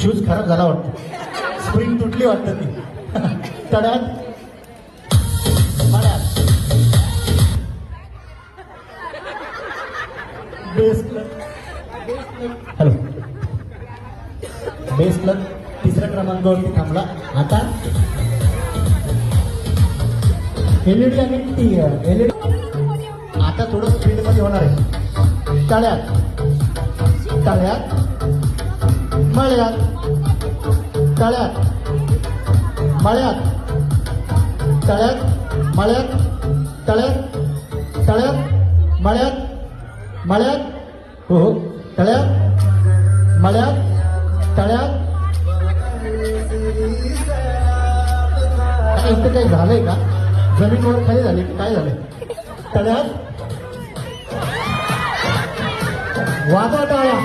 Shoes खराब झाला वाटतं, स्प्रिंग तुटली वाटतं ती. तड्यात मळ्यात बेस्ट. हॅलो, बेस्ट लक तिसऱ्या क्रमांकावरती थांबला. आता एलईडी आणि एलईडी आता थोडं स्पीड मध्ये होणार आहे. तळ्यात तळ्यात मळ्यात तळ्यात मळ्यात तळ्यात मळ्यात तळ्यात तळ्यात मळ्यात मळ्यात हो हो तळ्यात मळ्यात तळ्यात. इथं काही झालंय का? जमीनवर खाली झाले की काय झालंय? तळ्यात वादा टाळा.